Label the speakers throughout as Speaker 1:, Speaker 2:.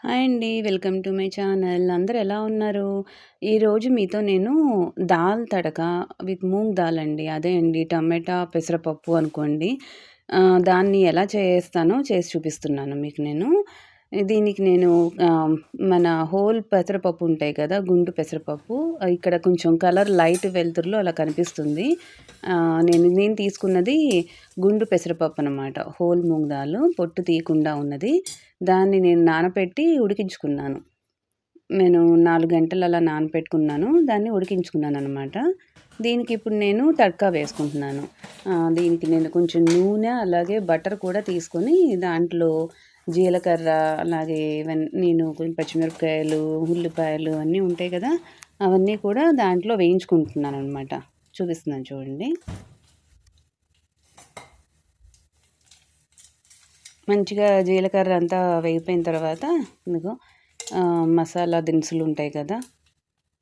Speaker 1: Hi అండి. Welcome to my channel. అందరూ ఎలా ఉన్నారు? ఈరోజు మీతో నేను దాల్ తడక విత్ మూంగ్ దాల్ అండి. అదే అండి టమాటా, పెసరపప్పు అనుకోండి. దాన్ని ఎలా చేస్తానో చేసి చూపిస్తున్నాను మీకు నేను. దీనికి నేను ఆహ్, మన హోల్ పెసరపప్పు ఉంటాయి కదా! గుండు పెసరపప్పు ఇక్కడ కొంచెం కలర్ లైట్ వెలుతురులో అలా కనిపిస్తుంది. నేను నేను తీసుకున్నది గుండు పెసరపప్పు అనమాట. హోల్ మూంగ్ దాల్ పొట్టు తీయకుండా ఉన్నది. దాన్ని నేను నానపెట్టి ఉడికించుకున్నాను. నేను 4 గంటలు అలా నానపెట్టుకున్నాను. దాన్ని ఉడికించుకున్నాననమాట. దీనికి ఇప్పుడు నేను తడకా వేసుకుంటున్నాను. దీనికి నేను కొంచెం నూనె, అలాగే బటర్ కూడా తీసుకొని దాంట్లో జీలకర్ర, అలాగే నేను కొంచెం పచ్చిమిరపకాయలు, ఉల్లిపాయలు అన్నీ ఉంటాయి కదా! అవన్నీ కూడా దాంట్లో వేయించుకుంటున్నాననమాట. చూపిస్తున్నాను చూడండి. మంచిగా జీలకర్ర అంతా వేగిపోయిన తర్వాత ఇదిగో మసాలా దినుసులు ఉంటాయి కదా!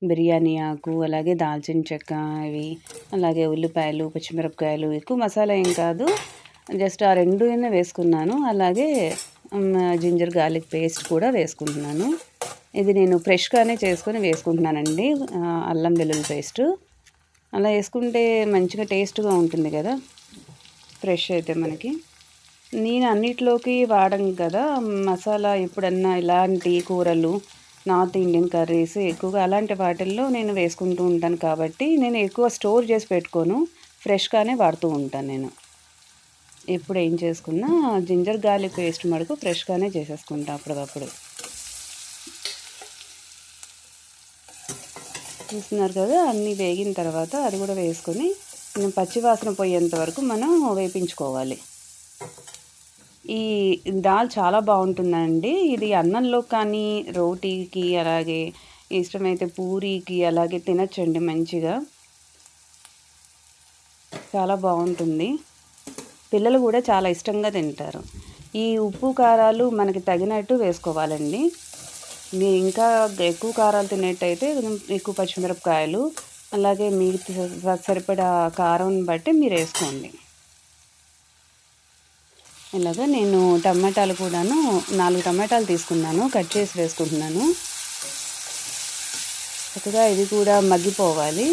Speaker 1: బిర్యానీ ఆకు, అలాగే దాల్చిన చెక్క ఇవి, అలాగే ఉల్లిపాయలు, పచ్చిమిరపకాయలు, ఎక్కువ మసాలా ఏం కాదు. జస్ట్ ఆ 2 వేసుకున్నాను. అలాగే జింజర్ గార్లిక్ పేస్ట్ కూడా వేసుకుంటున్నాను. ఇది నేను ఫ్రెష్‌గానే చేసుకొని వేసుకుంటున్నానండి. అల్లం వెల్లుల్లి పేస్టు. అలా వేసుకుంటే మంచిగా టేస్ట్‌గా ఉంటుంది కదా! ఫ్రెష్ అయితే మనకి. నేను అన్నిట్లోకి వాడను కదా! మసాలా ఎప్పుడన్నా ఇలాంటి కూరలు, నార్త్ ఇండియన్ కర్రీస్ ఎక్కువగా అలాంటి వాటిల్లో నేను వేసుకుంటూ ఉంటాను కాబట్టి, నేను ఎక్కువ స్టోర్ చేసి పెట్టుకోను. ఫ్రెష్‌గానే వాడుతూ ఉంటాను నేను. ఎప్పుడు ఏం చేసుకున్నా జింజర్ గార్లిక్ పేస్ట్ మటుకు ఫ్రెష్‌గానే చేసేసుకుంటా అప్పటికప్పుడు. చూస్తున్నారు కదా! అన్నీ వేగిన తర్వాత అది కూడా వేసుకొని పచ్చి వాసన పోయేంత వరకు మనం వేపించుకోవాలి. ఈ దాల్ చాలా బావుంటుందండి. ఇది అన్నంలో కానీ, రోటీకి, అలాగే ఇష్టమైతే పూరీకి అలాగే తినొచ్చండి మంచిగా. చాలా బావుంటుంది. పిల్లలు కూడా చాలా ఇష్టంగా తింటారు. ఈ ఉప్పు, కారాలు మనకి తగినట్టు వేసుకోవాలండి. మీరు ఇంకా ఎక్కువ కారాలు తినేట్టయితే ఎక్కువ పచ్చిమిరపకాయలు, అలాగే మీకు సరిపడా కారం బట్టి మీరేసుకోండి. ఇలాగ నేను టమాటాలు కూడాను 4 టమాటాలు తీసుకున్నాను. కట్ చేసి వేసుకుంటున్నాను. చక్కగా ఇది కూడా మగ్గిపోవాలి.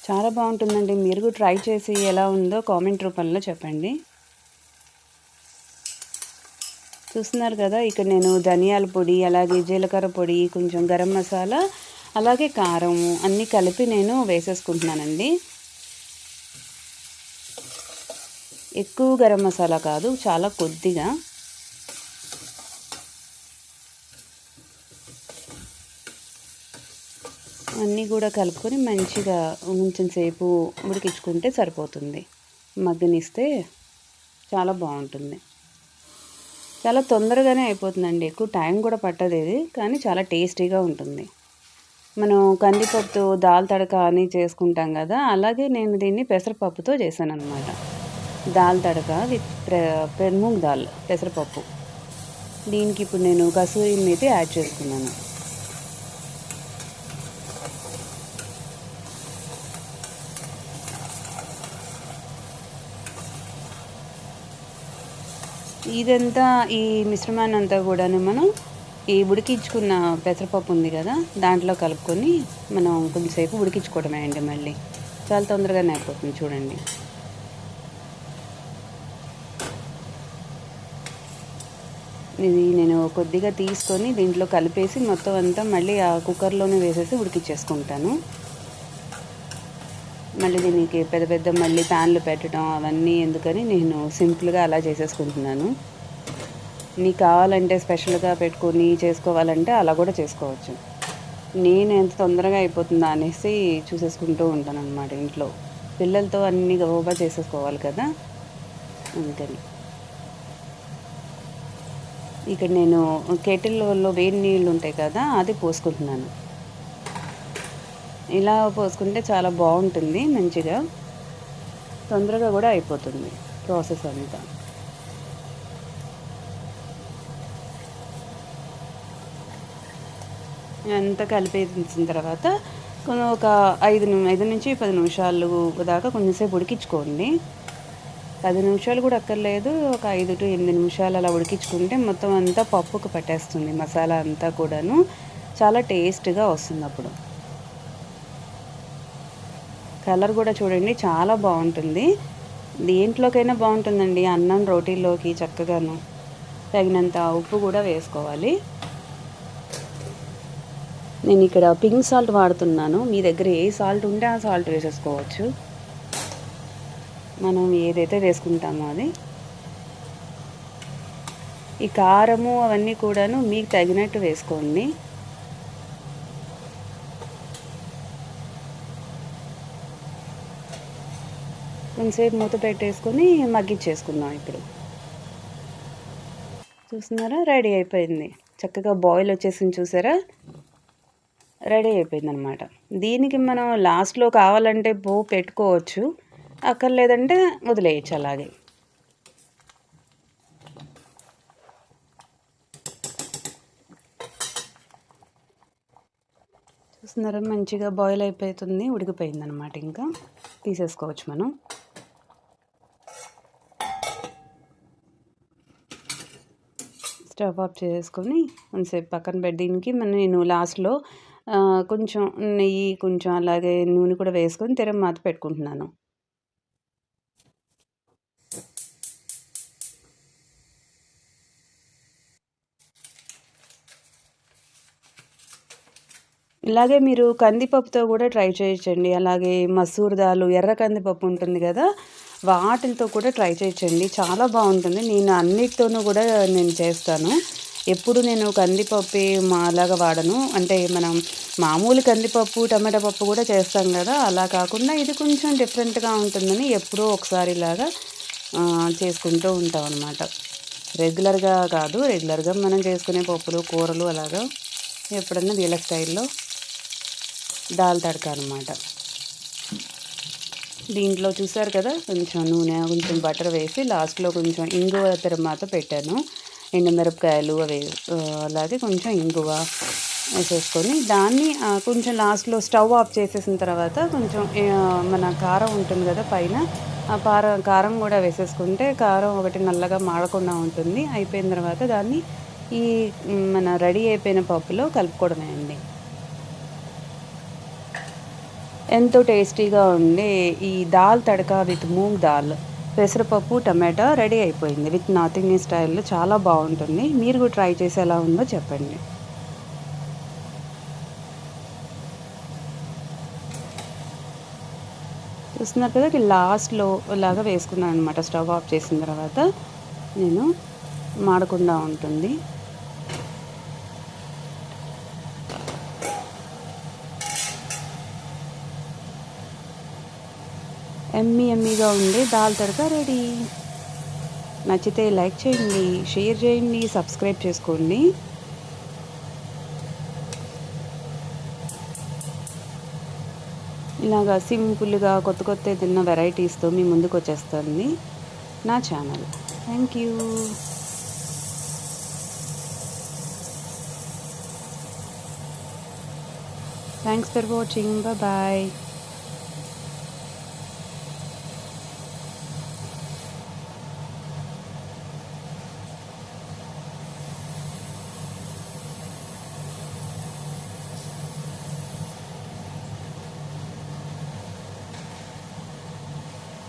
Speaker 1: చాలా బావుంటుందండి. మీరు కూడా ట్రై చేసి ఎలా ఉందో కామెంట్ రూపంలో చెప్పండి. చూస్తున్నారు కదా! ఇక్కడ నేను ధనియాల పొడి, అలాగే జీలకర్ర పొడి, కొంచెం గరం మసాలా, అలాగే కారం అన్నీ కలిపి నేను వేసేసుకుంటున్నానండి. ఎక్కువ గరం మసాలా కాదు, చాలా కొద్దిగా. అన్నీ కూడా కలుపుకొని మంచిగా కొంచెం సేపు ఉడికించుకుంటే సరిపోతుంది. మగ్గనిస్తే చాలా బావుంటుంది. చాలా తొందరగానే అయిపోతుందండి. ఎక్కువ టైం కూడా పట్టదు ఇది. కానీ చాలా టేస్టీగా ఉంటుంది. మనం కందిపప్పుతో దాల్ తడక అని చేసుకుంటాం కదా! అలాగే నేను దీన్ని పెసరపప్పుతో చేశాననమాట. దాల్ తడక విత్ మూంగ్ దాల్ పెసరపప్పు. దీనికి ఇప్పుడు నేను కసూరి మేతి యాడ్ చేసుకున్నాను. ఇదంతా ఈ మిశ్రమాన్నంతా కూడాను మనం ఈ ఉడికించుకున్న పెసరపప్పు ఉంది కదా! దాంట్లో కలుపుకొని మనం కొంచెంసేపు ఉడికించుకోవడమే అండి మళ్ళీ. చాలా తొందరగానే అయిపోతుంది చూడండి. ఇది నేను కొద్దిగా తీసుకొని దీంట్లో కలిపేసి మొత్తం అంతా మళ్ళీ ఆ కుక్కర్‌లోనే వేసేసి ఉడికిచ్చేసుకుంటాను. మళ్ళీ దీనికి పెద్ద పెద్ద మళ్ళీ ప్యాన్‌లు పెట్టడం అవన్నీ ఎందుకని నేను సింపుల్‌గా అలా చేసేసుకుంటున్నాను. నీకు కావాలంటే స్పెషల్‌గా పెట్టుకొని చేసుకోవాలంటే అలా కూడా చేసుకోవచ్చు. నేను ఎంత తొందరగా అయిపోతుందా అనేసి చూసేసుకుంటూ ఉంటాననమాట ఇంట్లో. పిల్లలతో అన్నీ గబగబా చేసేసుకోవాలి కదా! అందుకని. ఇక్కడ నేను కెటిల్‌లో వేడి నీళ్ళు ఉంటాయి కదా! అది పోసుకుంటున్నాను. ఇలా పోసుకుంటే చాలా బావుంటుంది మంచిగా. తొందరగా కూడా అయిపోతుంది ప్రాసెస్ అంతా. అంతా కలిపేసిన తర్వాత ఒక 5-10 నిమిషాలు దాకా కొంచెంసేపు ఉడికించుకోండి. 10 నిమిషాలు కూడా అక్కర్లేదు. ఒక 5-8 నిమిషాలు అలా ఉడికించుకుంటే మొత్తం అంతా పప్పుకు పట్టేస్తుంది మసాలా అంతా కూడాను. చాలా టేస్ట్‌గా వస్తుందప్పుడు. కలర్ గూడా చూడండి చాలా బావుంటుంది. దేంట్లోకైనా బావుంటుందండి. అన్నం, రోటీల్లోకి చక్కగాను. తగినంత ఉప్పు గూడా వేసుకోవాలి. నేనిక్కడ పింక్ సాల్ట్ వాడుతున్నాను. మీ దగ్గర ఏ సాల్ట్ ఉంటే ఆ సాల్ట్ వేసేసుకోవచ్చు. మనం ఏదైతే వేసుకుంటామో అది. ఈ కారము అవన్నీ కూడాను మీకు తగినట్టు వేసుకోండి. కొంచెంసేపు మూత పెట్టేసుకొని మగ్గిచ్చేసుకుందాం ఇప్పుడు. చూస్తున్నారా? రెడీ అయిపోయింది. చక్కగా బాయిల్ వచ్చేసింది చూసారా? రెడీ అయిపోయిందనమాట. దీనికి మనం లాస్ట్‌లో కావాలంటే పోపు పెట్టుకోవచ్చు. అక్కర్లేదంటే వదిలేయొచ్చు అలాగే. చూస్తున్నారా? మంచిగా బాయిల్ అయిపోతుంది. ఉడికిపోయిందనమాట ఇంకా. తీసేసుకోవచ్చు మనం. స్టవ్ ఆఫ్ చేసేసుకొని కొంచెంసేపు పక్కన పెట్టి దీనికి నేను లాస్ట్‌లో కొంచెం నెయ్యి, కొంచెం అలాగే నూనె కూడా వేసుకొని తిరగమాత పెట్టుకుంటున్నాను. ఇలాగే మీరు కందిపప్పుతో కూడా ట్రై చేయొచ్చండి. అలాగే మసూర్ దాలు, ఎర్ర కందిపప్పు ఉంటుంది గదా! వాటిలతో కూడా ట్రై చేయొచ్చండి. చాలా బావుంటుంది. నేను అన్నిటితోనూ కూడా నేను చేస్తాను. ఎప్పుడు నేను కందిపప్పే అలాగా వాడను. అంటే మనం మామూలు కందిపప్పు, టమాటా పప్పు కూడా చేస్తాం గదా! అలా కాకుండా ఇది కొంచెం డిఫరెంట్‌గా ఉంటుందని ఎప్పుడో ఒకసారి ఇలాగా చేసుకుంటూ ఉంటామనమాట. రెగ్యులర్‌గా కాదు. రెగ్యులర్‌గా మనం చేసుకునే పప్పులు, కూరలు అలాగా ఎప్పుడన్నా వీళ్ళ స్టైల్‌లో దాల్ తడక అనమాట. దీంట్లో చూసారు కదా! కొంచెం నూనె, కొంచెం బటర్ వేసి లాస్ట్‌లో కొంచెం ఇంగువ తిరమాత పెట్టాను. ఎండుమిరపకాయలు అవి అలాగే కొంచెం ఇంగువ వేసేసుకొని దాన్ని కొంచెం లాస్ట్‌లో స్టవ్ ఆఫ్ చేసేసిన తర్వాత కొంచెం మన కారం ఉంటుంది కదా పైన, ఆ కారం కూడా వేసేసుకుంటే కారం ఒకటి నల్లగా మాడకుండా ఉంటుంది. అయిపోయిన తర్వాత దాన్ని ఈ మన రెడీ అయిపోయిన పప్పులో కలుపుకోవడమే అండి. ఎంతో టేస్టీగా ఉండే ఈ దాల్ తడక విత్ మూంగ్ దాల్, పెసరపప్పు, టమాటా రెడీ అయిపోయింది. విత్ నార్త్ ఇండియన్ స్టైల్‌లో చాలా బావుంటుంది. మీరు కూడా ట్రై చేసి ఎలా ఉందో చెప్పండి. చూస్తున్నారు కదా! లాస్ట్‌లో ఇలాగా వేసుకున్నాననమాట. స్టవ్ ఆఫ్ చేసిన తర్వాత నేను మాడకుండా ఉంటుంది. యమ్మీగా ఉండే దాల్ తడక రెడీ. నచ్చితే లైక్ చేయండి, షేర్ చేయండి, సబ్స్క్రైబ్ చేసుకోండి. ఇలాగా సింపుల్‌గా కొత్త ఏదన్నా వెరైటీస్‌తో మీ ముందుకొచ్చేస్తుంది నా channel. Thank you. Thanks for watching. Bye.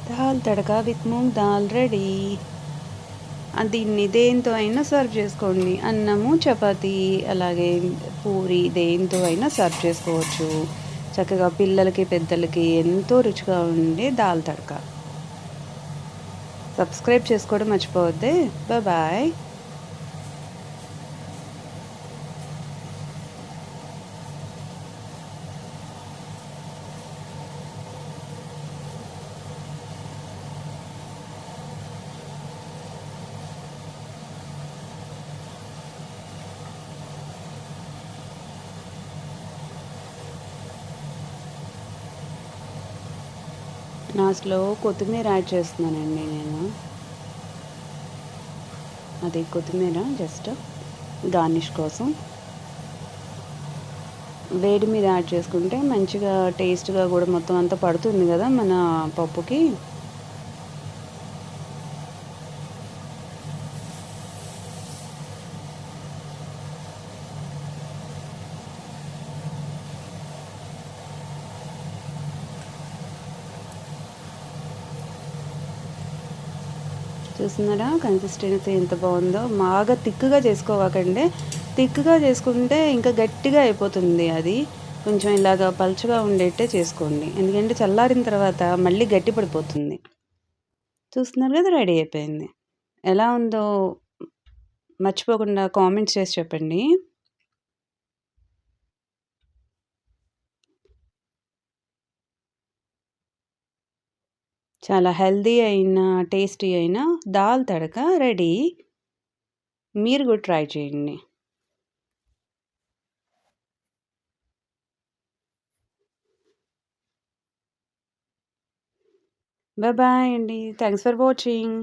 Speaker 1: Dal tadka with moong dal ready. దీన్ని దేనితో అయినా సర్వ్ చేసుకోండి. అన్నము, చపాతీ అలాగే పూరి దేనితో అయినా సర్వ్ చేసుకోవచ్చు. చక్కగా పిల్లలకి, పెద్దలకి ఎంతో రుచిగా ఉండే దాల్ తడక. సబ్స్క్రైబ్ చేసుకోవడం మర్చిపోవద్దే. బాయ్. లాస్ట్‌లో కొత్తిమీర యాడ్ చేస్తున్నానండి నేను. అది కొత్తిమీర జస్ట్ గార్నిష్ కోసం. వేడి మీద యాడ్ చేసుకుంటే మంచిగా టేస్ట్‌గా గూడా మొత్తం అంతా పడుతుంది గదా! మన పప్పుకి. చూస్తున్నారా కన్సిస్టెన్సీ ఎంత బావుందో. బాగా తిక్కుగా చేసుకోవాకండి. తిక్కుగా చేసుకుంటే ఇంకా గట్టిగా అయిపోతుంది అది. కొంచెం ఇలాగా పలుచగా ఉండేట్టే చేసుకోండి. ఎందుకంటే చల్లారిన తర్వాత మళ్ళీ గట్టి పడిపోతుంది. చూస్తున్నారు గదా! రెడీ అయిపోయింది. ఎలా ఉందో మర్చిపోకుండా కామెంట్స్ చేసి చెప్పండి. చాలా హెల్తీ అయిన, టేస్టీ అయిన దాల్ తడక రెడీ. మీరు గూడా ట్రై చేయండి. బాయ్ అండి. Thanks for watching.